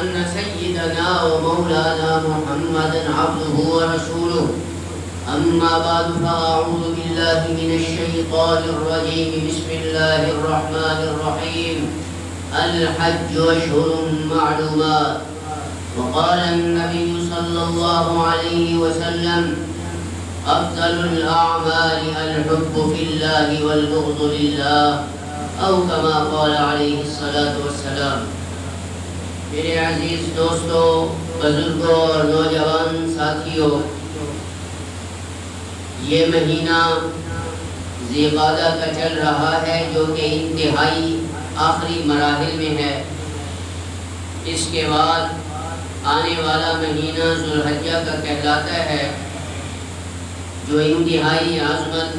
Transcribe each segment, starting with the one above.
أن سيدنا ومولانا محمدا عبده ورسوله. أما بعد فأعوذ بالله من الشيطان الرجيم. بسم الله الرحمن الرحيم. الحج أشهر معلومات. وقال النبي صلى الله عليه وسلم: أفضل الأعمال الحب في الله والبغض لله، أو كما قال عليه الصلاة والسلام. میرے عزیز دوستوں، بزرگوں اور نوجوان ساتھیوں، یہ مہینہ ذی القعدہ کا چل رہا ہے جو کہ انتہائی آخری مراحل میں ہے۔ اس کے بعد آنے والا مہینہ ذو الحجہ کا کہلاتا ہے، جو انتہائی عظمت،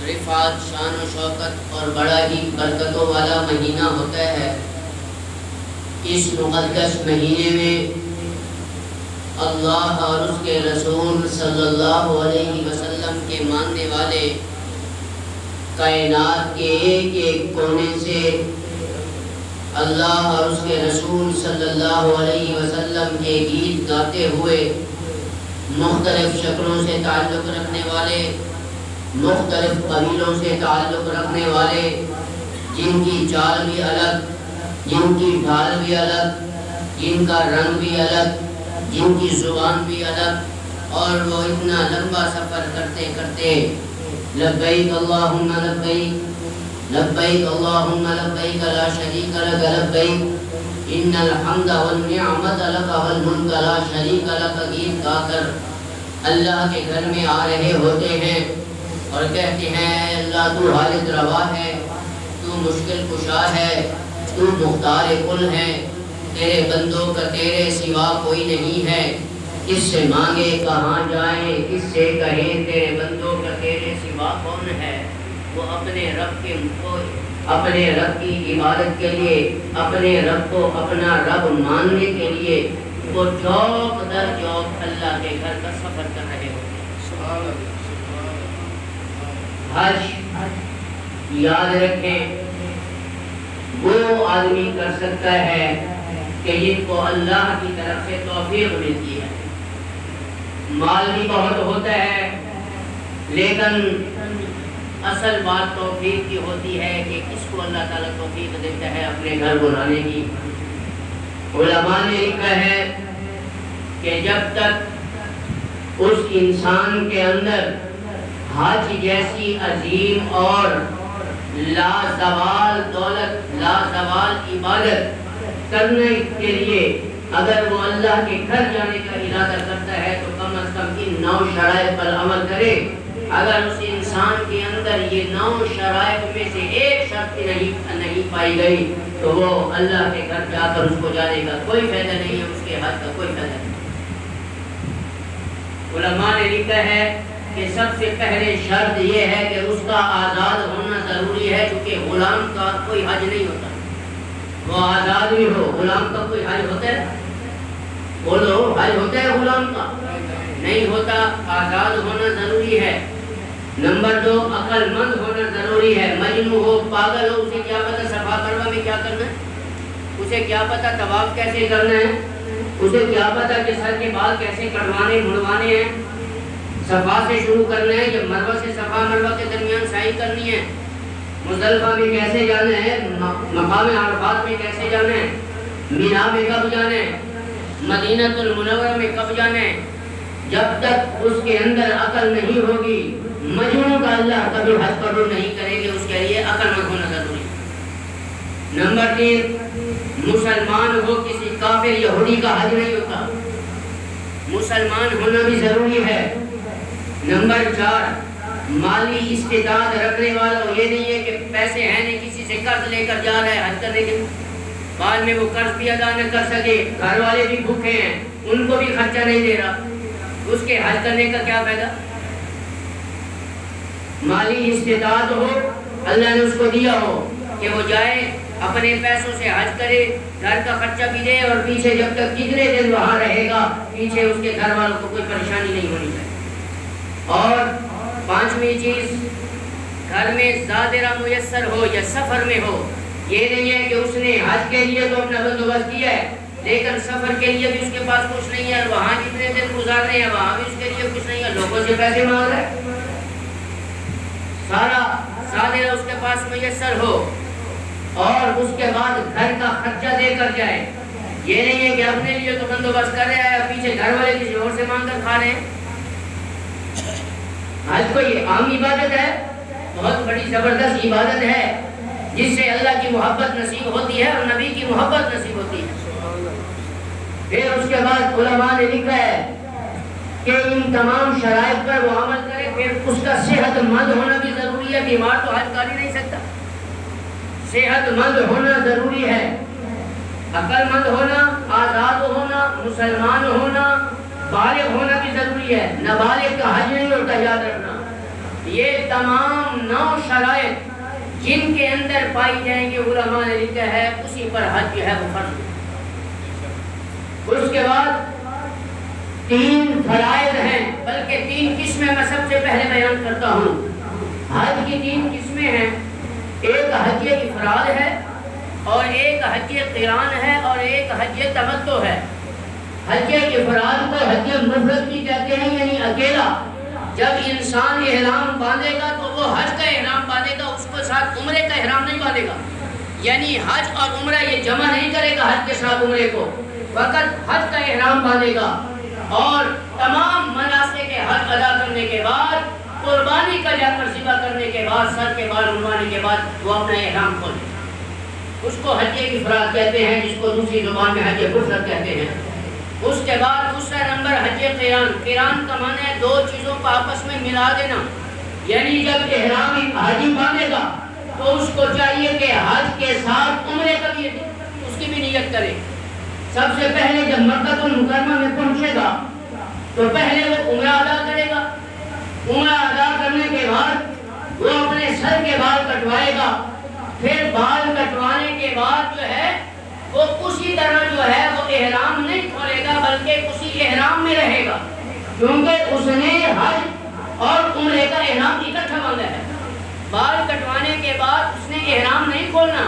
رفعت، شان و شوکت اور بڑا ہی برکتوں والا مہینہ ہوتا ہے۔ اس مقدس مہینے میں اللہ اور اس کے رسول صلی اللہ علیہ وسلم کے ماننے والے کائنات کے ایک ایک کونے سے اللہ اور اس کے رسول صلی اللہ علیہ وسلم کے گیت گاتے ہوئے مختلف شکلوں سے تعلق رکھنے والے، مختلف قبیلوں سے تعلق رکھنے والے، جن کی چال بھی الگ، جن کی ڈھال بھی الگ، جن کا رنگ بھی الگ، جن کی زبان بھی الگ، اور وہ اتنا لمبا سفر کرتے کرتے لبیک اللہم لبیک، لبیک اللہم لبیک لا شریک لک لبیک، ان الحمد والنعمت لک والملک لا شریک لک گیت گا کر اللہ کے گھر میں آ رہے ہوتے ہیں اور کہتے ہیں: اللہ تو حاجت روا ہے، تو مشکل کشا ہے، تو مختار کل ہے، تیرے بندوں کا تیرے سوا کوئی نہیں ہے، کس سے مانگے کہاں جائیں، کس سے کہیں تیرے بندوں کا تیرے سوا کون ہے۔ وہ اپنے رب کی عبادت کے لیے، اپنے رب کو اپنا رب ماننے کے لیے وہ چوک در چوک اللہ کے گھر کا سفر کر رہے ہوتے ہیں۔ حج یاد رکھیں، وہ آدمی کر سکتا ہے کہ جن کو اللہ کی طرف سے توفیق ملتی ہے۔ مال بھی بہت ہوتا ہے، لیکن اصل بات توفیق کی ہوتی ہے کہ کس کو اللہ تعالیٰ توفیق دیتا ہے اپنے گھر بلانے کی۔ علماء نے لکھا ہے کہ جب تک اس انسان کے اندر حج جیسی عظیم اور لازوال دولت، لازوال عبادت کرنے کے لیے اگر وہ اللہ کے گھر جانے کا ارادہ کرتا ہے تو کم از کم ان 9 شرائط پر عمل کرے۔ اگر اس انسان کے اندر یہ 9 شرائط میں سے ایک شرط نہیں پائی گئی تو وہ اللہ کے گھر جا کر اس کو جانے کا کوئی فائدہ نہیں ہے، اس کے حج کا کوئی فائدہ نہیں۔ علماء نے لکھا ہے کہ سب سے پہلے شرط یہ ہے کہ اس کا آزاد ہونا ضروری ہے، کیونکہ غلام کا کوئی حج نہیں ہوتا، وہ آزاد بھی ہو۔ غلام کا کوئی حج ہوتا ہے؟ بولو، حج ہوتا ہے غلام کا؟ نہیں ہوتا۔ آزاد ہونا ضروری ہے۔ نمبر 2، عقل مند ہونا ضروری ہے۔ مجنون ہو، پاگل ہو، اسے کیا پتا صفا مروہ میں کیا کرنا ہے، اسے کیا پتا طواف کیسے کرنا ہے، اسے کیا پتا کہ سر کے بال کیسے کٹوانے مڑوانے ہیں، صفا سے شروع کرنا ہے یا مروہ سے صفا مروہ کے درمیان سعی کرنی ہے، مزدلفہ میں کیسے جانا ہے، مقام عرفات میں کیسے جانا ہے، مینا میں کب جانا ہے، مدینہ المنورہ میں کب جانا ہے۔ جب تک اس کے اندر عقل نہیں ہوگی، مجنون کا اللہ کبھی حج قبول نہیں کریں گے، اس کے لیے عقل مند ہونا ضروری ہے۔ نمبر 3، مسلمان ہو، کسی کافر یہودی کا حج نہیں ہوتا، مسلمان ہونا بھی ضروری ہے۔ نمبر 4، مالی استطاعت رکھنے والا ہو، یہ نہیں ہے کہ پیسے ہیں نہیں، کسی سے قرض لے کر جا رہا ہے حج کرنے کے بعد میں وہ قرض بھی ادا نہ کر سکے، گھر والے بھی بھوکے ہیں، ان کو بھی خرچہ نہیں دے رہا، اس کے حج کرنے کا کیا فائدہ۔ مالی استطاعت ہو، اللہ نے اس کو دیا ہو کہ وہ جائے اپنے پیسوں سے حج کرے، گھر کا خرچہ بھی دے، اور پیچھے جب تک کتنے دن وہاں رہے گا پیچھے اس کے گھر والوں کو کوئی پریشانی نہیں ہونی چاہیے۔ اور 5ویں چیز، گھر میں زادرہ میسر ہو یا سفر میں ہو، یہ نہیں ہے کہ اس نے حج کے لیے تو اپنا بندوبست کیا ہے، لیکن سفر کے لیے بھی اس کے پاس کچھ نہیں ہے، وہاں جتنے دن گزارنے ہیں وہاں بھی اس کے لیے کچھ نہیں ہے، لوگوں سے پیسے مانگ رہے ہیں، سارا سادہ اس کے پاس میسر ہو اور اس کے بعد گھر کا خرچہ دے کر جائے، یہ نہیں ہے کہ اپنے لیے تو بندوبست کر رہا ہے، پیچھے گھر والے کسی اور سے مانگ کر کھا رہے ہیں۔ حج کوئی عام عبادت ہے، بہت بڑی زبردست عبادت ہے جس سے اللہ کی محبت نصیب ہوتی ہے اور نبی کی محبت نصیب ہوتی ہے۔ پھر اس کے بعد علماء نے لکھا ہے کہ ان تمام شرائط پر وہ عمل کرے، پھر اس کا صحت مند ہونا بھی ضروری ہے، بیمار تو حج کر ہی نہیں سکتا، صحت مند ہونا ضروری ہے، عقل مند ہونا، آزاد ہونا، مسلمان ہونا، بالغ ہونا بھی ضروری ہے، نابالغ کا حج نہیں ہوتا، یاد رکھنا۔ یہ تمام 9 شرائط جن کے اندر پائی جائیں گے علماء نے لکھا ہے اسی پر حج جو ہے وہ فرض ہے۔ اس کے بعد 3 فرائض ہیں، بلکہ 3 قسمیں میں سب سے پہلے بیان کرتا ہوں۔ حج کی 3 قسمیں ہیں، ایک حج افراد ہے اور ایک حج قران ہے اور ایک حج تمتع ہے۔ حج افراد کو حج مفرد بھی کہتے ہیں، یعنی اکیلا۔ جب انسان احرام باندھے گا تو وہ حج کا احرام باندھے گا، اس کے ساتھ عمرے کا احرام نہیں باندھے گا، یعنی حج اور عمرہ یہ جمع نہیں کرے گا حج کے ساتھ عمرے کو، فقط حج کا احرام باندھے گا اور تمام مناسک حج ادا کرنے کے بعد، قربانی کا جانور ذبح کرنے کے بعد، سر کے بال منڈوانے کے بعد وہ اپنا احرام کھولے، اس کو حج افراد کہتے ہیں، جس کو دوسری زبان میں حج مفرد کہتے ہیں۔ اس کے بعد دوسرا نمبر حج قران۔ قران کا معنی ہے 2 چیزوں کو آپس میں ملا دینا، یعنی جب احرام حاجی باندھے گا تو اس کو چاہیے کہ حج کے ساتھ عمرے کا بھی اس کی بھی نیت کرے۔ سب سے پہلے جب مکہ المکرمہ میں پہنچے گا تو پہلے وہ عمرہ ادا کرے گا، عمرہ ادا کرنے کے بعد وہ اپنے سر کے بال کٹوائے گا، پھر بال کٹوانے کے بعد جو ہے وہ اسی طرح جو ہے وہ احرام نہیں کھولے گا بلکہ اسی احرام میں رہے گا، کیونکہ اس نے حج اور عمرے کا احرام اکٹھا باندھا ہے۔ بال کٹوانے کے بعد اس نے احرام نہیں کھولنا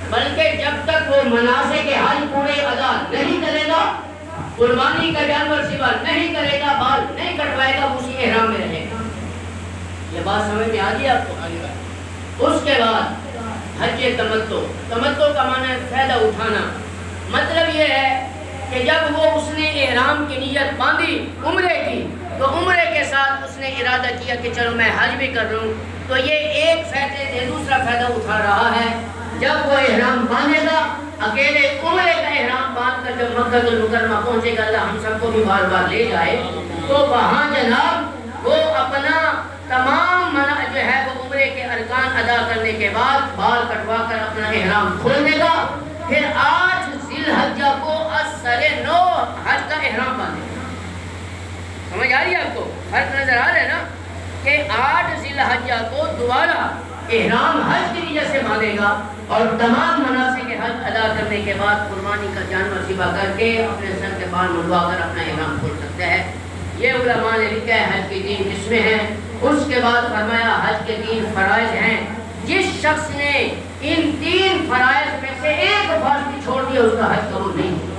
بلکہ جب تک وہ مناسک حج پورے ادا نہیں کرے گا، قربانی کا جانور ذبح نہیں کرے گا، بال نہیں کٹوائے گا، اسی احرام میں رہے گا۔ یہ بات سمجھ میں آ گئی آپ کو؟ اس کے بعد حج تمتع۔ تمتع کا معنی ہے فائدہ اٹھانا، مطلب یہ ہے کہ جب وہ اس نے احرام کی نیت باندھی عمرے کی تو عمرے کے ساتھ اس نے ارادہ کیا کہ چلو میں حج بھی کر لوں، تو یہ ایک فائدے سے دوسرا فائدہ اٹھا رہا ہے۔ جب وہ احرام باندھے گا، اکیلے عمرے کا احرام باندھ کر جب مکہ المکرمہ پہنچے گا، اللہ ہم سب کو بھی بار بار لے جائے، تو وہاں جناب وہ اپنا تمام جو ہے وہ عمرے کے ارکان ادا کرنے کے بعد بال کٹوا کر اپنا احرام کھول دے گا، پھر 8 ذی الحجہ کو اثر 9 حج کا احرام باندھے گا۔ سمجھ آ رہی ہے آپ کو؟ فرق نظر آ رہا ہے نا کہ 8 ذی الحجہ کو دوبارہ احرام حج کی نیت سے باندھے گا اور تمام مناسک حج ادا کرنے کے بعد قربانی کا جانور ذبح کر کے اپنے سر کے بال منڈوا کر اپنا احرام کھول سکتا ہے۔ یہ علماء نے لکھا ہے حج کی 3 قسمیں ہیں۔ اس کے بعد فرمایا حج کے 3 فرائض ہیں، جس شخص نے ان 3 فرائض میں سے ایک فرض بھی چھوڑ دیا اس کا حج قبول نہیں ہوگا۔